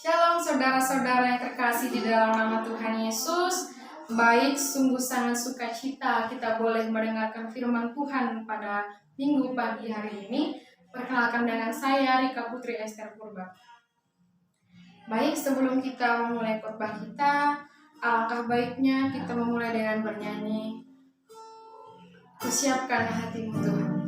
Shalom saudara-saudara yang terkasih di dalam nama Tuhan Yesus. Baik, sungguh sangat sukacita kita boleh mendengarkan firman Tuhan pada minggu pagi hari ini. Perkenalkan dengan saya Rika Putri Esther Purba. Baik, sebelum kita memulai khotbah kita, alangkah baiknya kita memulai dengan bernyanyi. Kusiapkan hatimu Tuhan.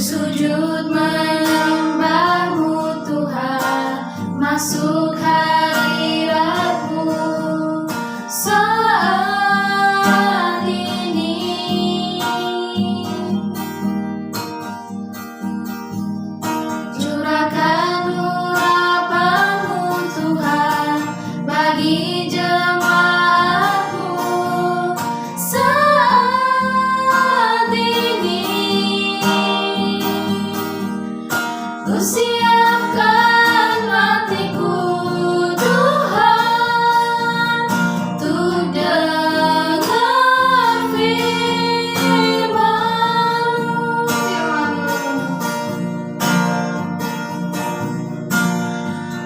Sujud menyembahmu Tuhan, masuk hadiratmu saat ini. Curahkan urapanmu Tuhan bagi jemaatmu saat ini. Siapkan hatiku Tuhan, untuk dengar firman-Mu.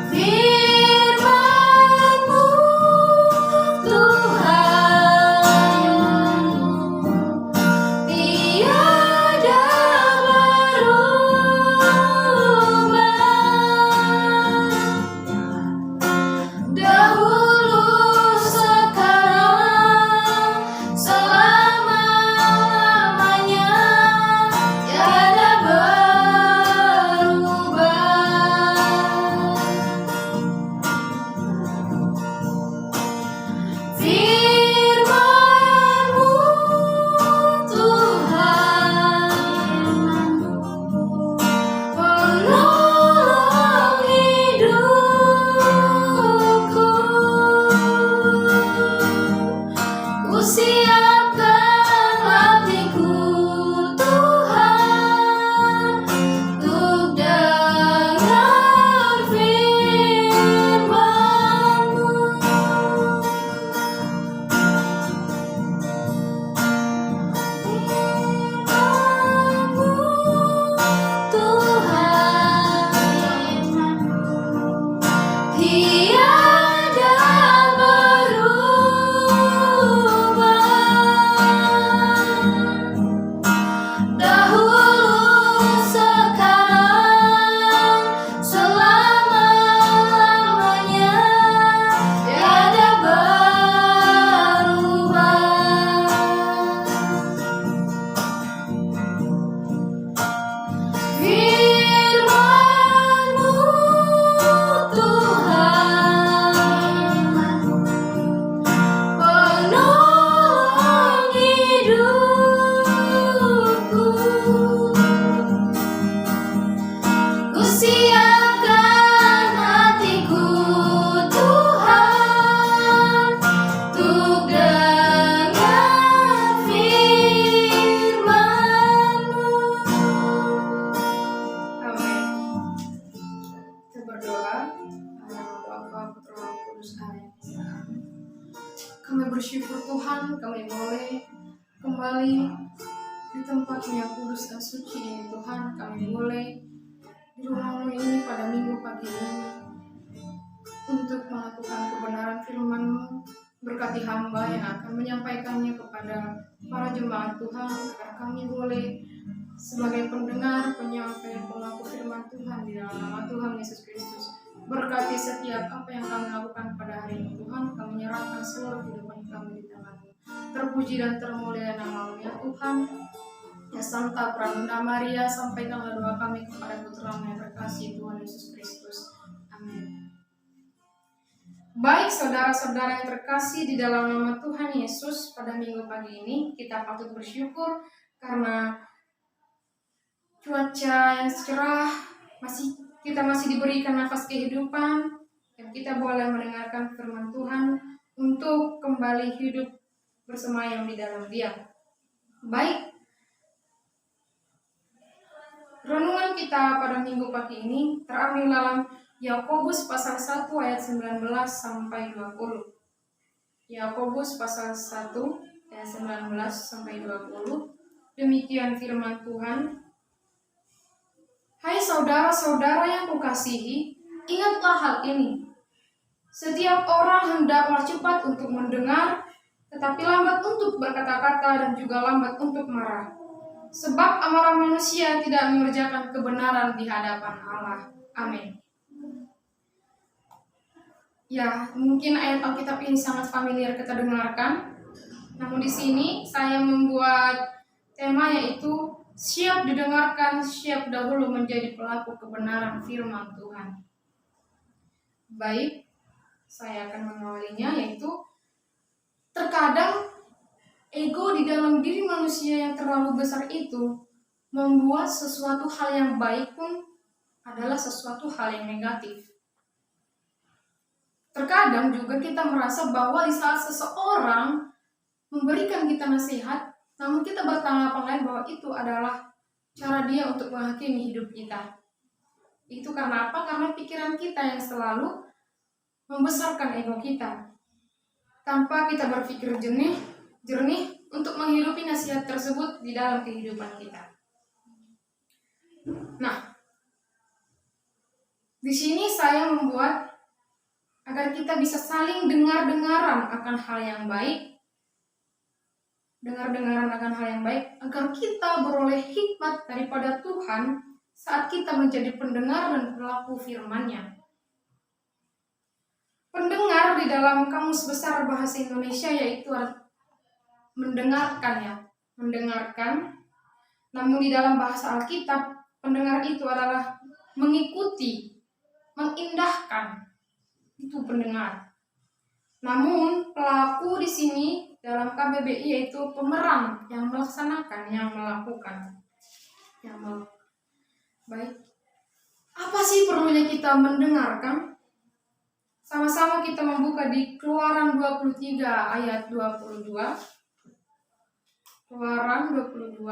Firman-Mu Tuhan, tiada dahulu, sekarang, selama-lamanya, tiada berubah. Firman-Mu Tuhan, penolong hidupku. Kusiapkan hatiku Tuhan, untuk dengar firman-Mu. Firman-Mu Tuhan, tiada berubah. Dahulu, sekarang, selama-lamanya, tiada berubah. Firman-Mu Tuhan, penolong hidupku. Kusiapkan hatiku Tuhan, untuk dengar firman-Mu. Amin. Kita berdoa. Bapa, Putra, Roh Kudus, amin. Kami bersyukur Tuhan, kami boleh kembali di tempat yang kudus dan suci ini Tuhan. Kami boleh di rumah-Mu ini pada minggu pagi ini untuk melakukan kebenaran firman-Mu. Berkati hamba yang akan menyampaikannya kepada para jemaat Tuhan, agar kami boleh sebagai pendengar, penyampai, pelaku firman Tuhan di dalam nama Tuhan Yesus Kristus. Berkati setiap apa yang kami lakukan pada hari ini Tuhan. Kami menyerahkan seluruh kehidupan kami di tangan-Mu. Terpuji dan termulia nama-Mu ya Tuhan. Ya Santa Pramunda Maria, sampaikanlah doa kami kepada Putra-Mu yang terkasih Tuhan Yesus Kristus. Amin. Baik saudara-saudara yang terkasih di dalam nama Tuhan Yesus, pada minggu pagi ini kita patut bersyukur karena cuaca yang cerah, kita masih diberikan nafas kehidupan, dan kita boleh mendengarkan firman Tuhan untuk kembali hidup bersemayam di dalam Dia. Baik, renungan kita pada minggu pagi ini terambil dalam Yakobus pasal 1 ayat 19 sampai 20. Yakobus pasal 1 ayat 19 sampai 20. Demikian firman Tuhan. Hai saudara-saudara yang kukasihi, ingatlah hal ini. Setiap orang hendaklah cepat untuk mendengar, tetapi lambat untuk berkata-kata dan juga lambat untuk marah. Sebab amarah manusia tidak mengerjakan kebenaran di hadapan Allah. Amin. Ya, mungkin ayat Alkitab ini sangat familiar kita dengarkan. Namun di sini saya membuat tema yaitu siap didengarkan, siap dahulu menjadi pelaku kebenaran firman Tuhan. Baik, saya akan mengawalinya yaitu terkadang ego di dalam diri manusia yang terlalu besar itu membuat sesuatu hal yang baik pun adalah sesuatu hal yang negatif. Terkadang juga kita merasa bahwa di saat seseorang memberikan kita nasihat, namun kita bertanggapan lain bahwa itu adalah cara dia untuk menghakimi hidup kita. Itu karena apa? Karena pikiran kita yang selalu membesarkan ego kita, tanpa kita berpikir jernih untuk menghidupi nasihat tersebut di dalam kehidupan kita. Nah, di sini saya membuat agar kita bisa saling dengar-dengaran akan hal yang baik, agar kita beroleh hikmat daripada Tuhan saat kita menjadi pendengar dan pelaku firman-Nya. Pendengar di dalam Kamus Besar Bahasa Indonesia yaitu mendengarkan ya, mendengarkan. Namun di dalam bahasa Alkitab, pendengar itu adalah mengikuti, mengindahkan. Itu pendengar. Namun pelaku di sini dalam KBBI yaitu pemeran yang melaksanakan, yang melakukan. Baik. Apa sih perlunya kita mendengarkan? Sama-sama kita membuka di Keluaran 23 ayat 22. Keluaran 22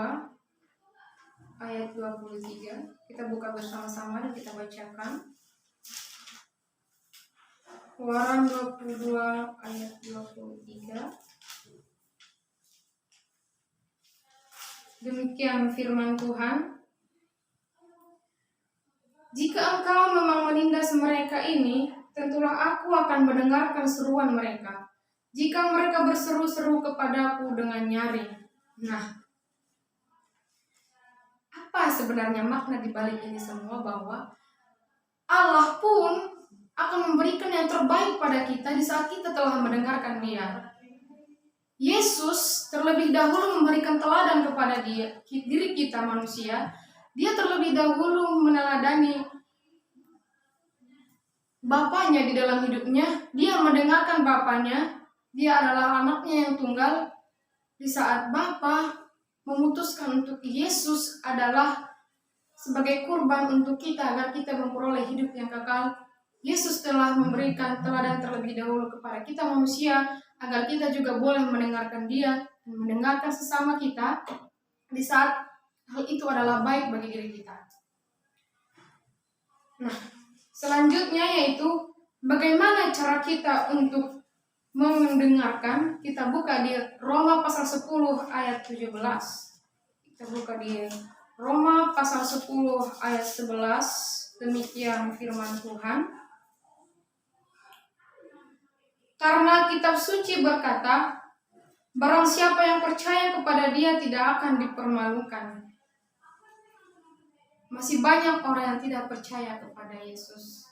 ayat 23. Kita buka bersama-sama dan kita bacakan. Keluaran 22 ayat 23. Demikian firman Tuhan. Jika engkau memang menindas mereka ini, tentulah aku akan mendengarkan seruan mereka. Jika mereka berseru-seru kepadaku dengan nyaring. Nah, apa sebenarnya makna di balik ini semua? Bahwa Allah pun akan memberikan yang terbaik pada kita di saat kita telah mendengarkan Dia. Yesus terlebih dahulu memberikan teladan kepada diri kita manusia. Dia terlebih dahulu meneladani Bapaknya di dalam hidupnya. Dia mendengarkan Bapaknya. Dia adalah anaknya yang tunggal. Di saat Bapa memutuskan untuk Yesus adalah sebagai kurban untuk kita agar kita memperoleh hidup yang kekal, Yesus telah memberikan teladan terlebih dahulu kepada kita manusia agar kita juga boleh mendengarkan Dia dan mendengarkan sesama kita di saat hal itu adalah baik bagi diri kita. Nah, selanjutnya yaitu bagaimana cara kita untuk mendengarkan. Kita buka di Roma pasal 10 ayat 17. Kita buka di Roma pasal 10 ayat 11. Demikian firman Tuhan. Karena kitab suci berkata, barang siapa yang percaya kepada Dia tidak akan dipermalukan. Masih banyak orang yang tidak percaya kepada Yesus.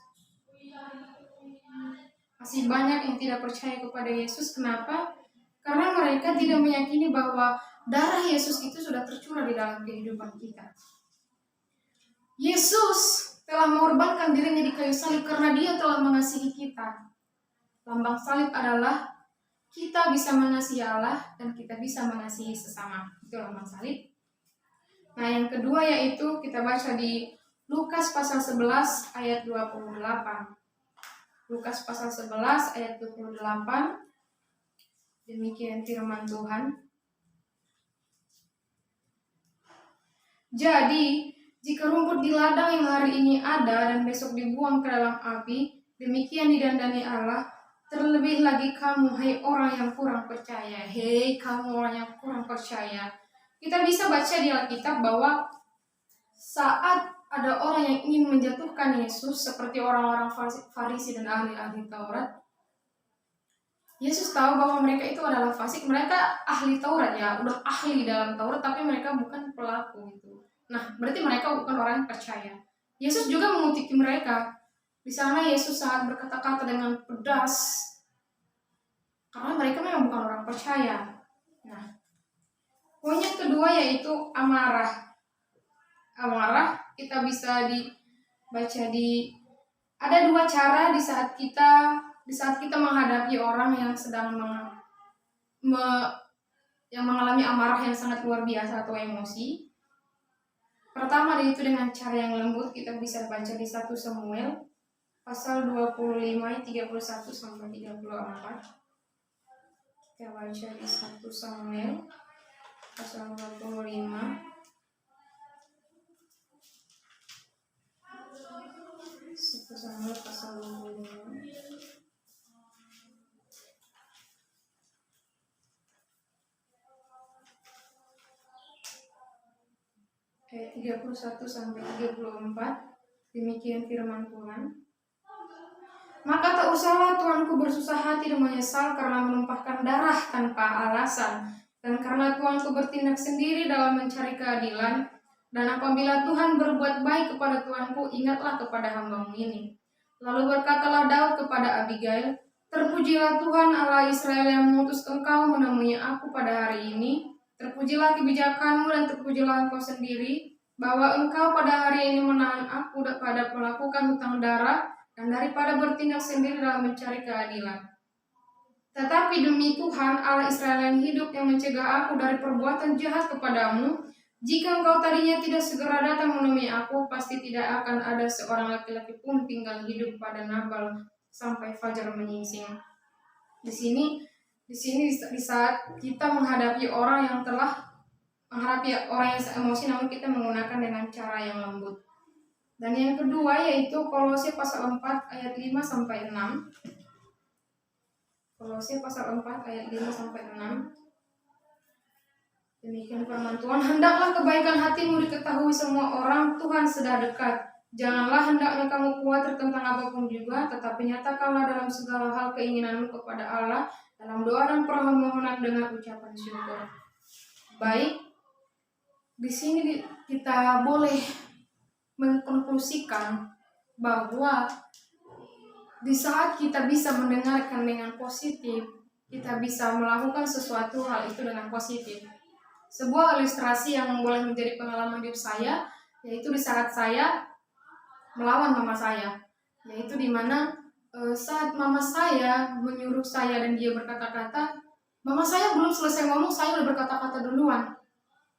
Masih banyak yang tidak percaya kepada Yesus. Kenapa? Karena mereka tidak meyakini bahwa darah Yesus itu sudah tercurah di dalam kehidupan kita. Yesus telah mengorbankan dirinya di kayu salib karena Dia telah mengasihi kita. Lambang salib adalah kita bisa mengasihi Allah dan kita bisa mengasihi sesama. Itu lambang salib. Nah, yang kedua yaitu kita baca di Lukas pasal 11 ayat 28. Lukas pasal 11 ayat 28. Demikian firman Tuhan. Jadi, jika rumput di ladang yang hari ini ada dan besok dibuang ke dalam api, demikian didandani Allah. Terlebih lagi kamu, hai orang yang kurang percaya. Hei kamu orang yang kurang percaya. Kita bisa baca di Alkitab bahwa saat ada orang yang ingin menjatuhkan Yesus seperti orang-orang Farisi dan ahli-ahli Taurat, Yesus tahu bahwa mereka itu adalah fasik. Mereka ahli Taurat ya, udah ahli dalam Taurat, tapi mereka bukan pelaku itu. Nah, berarti mereka bukan orang yang percaya. Yesus juga mengutiki mereka. Di sana Yesus sangat berkata-kata dengan pedas karena mereka memang bukan orang percaya. Nah, poin yang kedua yaitu amarah. Amarah kita bisa dibaca ada dua cara di saat kita menghadapi orang yang sedang yang mengalami amarah yang sangat luar biasa atau emosi. Pertama yaitu dengan cara yang lembut. Kita bisa baca di 1 Samuel pasal 25 ayat 31 sampai 34. Kita baca di 1 Samuel pasal 25 1 Samuel pasal 25 ayat 31 sampai 34. Demikian firman Tuhan. Maka tak usahlah tuanku bersusah hati dan menyesal karena menumpahkan darah tanpa alasan, dan karena tuanku bertindak sendiri dalam mencari keadilan. Dan apabila Tuhan berbuat baik kepada tuanku, ingatlah kepada hamba-Mu ini. Lalu berkatalah Daud kepada Abigail, terpujilah Tuhan Allah Israel yang mengutus engkau menemui aku pada hari ini. Terpujilah kebijakan-Mu dan terpujilah engkau sendiri, bahwa engkau pada hari ini menahan aku daripada melakukan hutang darah dan daripada bertindak sendiri dalam mencari keadilan. Tetapi demi Tuhan Allah Israel yang hidup, yang mencegah aku dari perbuatan jahat kepadamu, jika engkau tadinya tidak segera datang menemui aku, pasti tidak akan ada seorang laki-laki pun tinggal hidup pada Nabal sampai fajar menyingsing. Di sini di saat kita menghadapi orang yang emosi, namun kita menggunakan dengan cara yang lembut. Dan yang kedua yaitu Kolose pasal 4 ayat 5 sampai 6. Kolose pasal 4 ayat 5 sampai 6. Demikian firman Tuhan, hendaklah kebaikan hatimu diketahui semua orang, Tuhan sudah dekat. Janganlah hendaknya kamu khawatir tentang apapun juga, tetapi nyatakanlah dalam segala hal keinginanmu kepada Allah dalam doa dan permohonan dengan ucapan syukur. Baik, di sini kita boleh mengkonklusikan bahwa di saat kita bisa mendengarkan dengan positif, kita bisa melakukan sesuatu hal itu dengan positif. Sebuah ilustrasi yang boleh menjadi pengalaman hidup saya, yaitu di saat saya melawan mama saya, yaitu di mana saat mama saya menyuruh saya dan dia berkata-kata, mama saya belum selesai ngomong, saya udah berkata-kata duluan.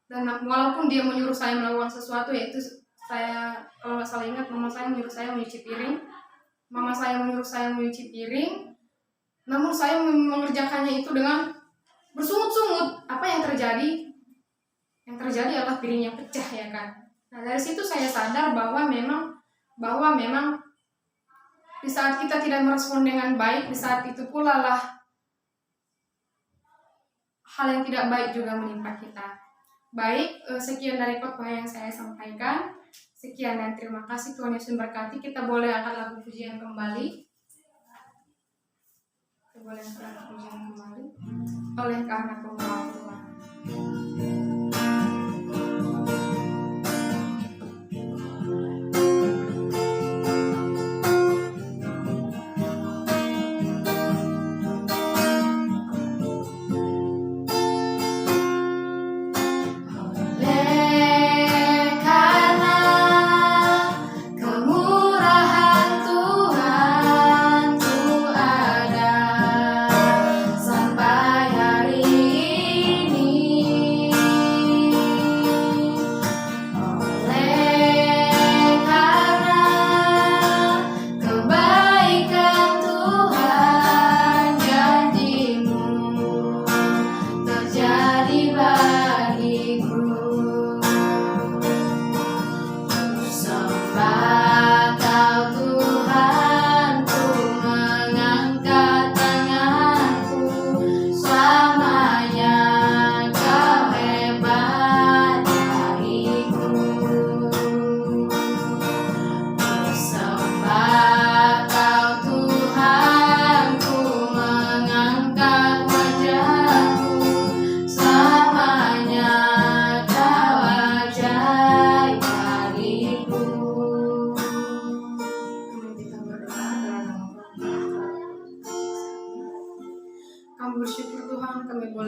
Dan walaupun dia menyuruh saya melakukan sesuatu, yaitu saya, kalau nggak salah ingat, mama saya menyuruh saya menyuci piring. Mama saya menyuruh saya menyuci piring, namun saya mengerjakannya itu dengan bersungut-sungut. Apa yang terjadi? Yang terjadi adalah piringnya pecah, ya kan? Nah, dari situ saya sadar bahwa memang di saat kita tidak merespon dengan baik, di saat itu pula lah hal yang tidak baik juga menimpa kita. Baik, sekian dari khotbah yang saya sampaikan. Sekian dan terima kasih, Tuhan Yesus memberkati. Kita boleh angkat lagu pujian kembali. Oleh karena pembawa Tuhan. Sampai hari ini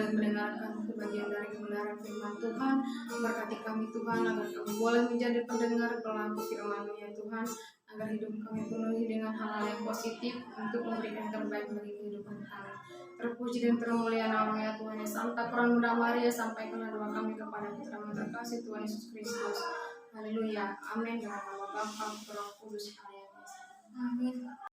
boleh mendengarkan kebagian dari kebenaran firman Tuhan. Berkati kami Tuhan, agar kami boleh menjadi pendengar pelaku firman-Mu ya Tuhan, agar hidup kami penuhi dengan hal-hal yang positif untuk memberikan terbaik bagi kehidupan kami. Terpuji dan termulia nama ya Tuhan. Santa Peran Bunda Maria, sampaikanlah doa kami kepada putra-Mu terkasih Tuhan Yesus Kristus. Haleluya. Amin. Dalam nama Bapa, Putra, Roh Kudus. Amin.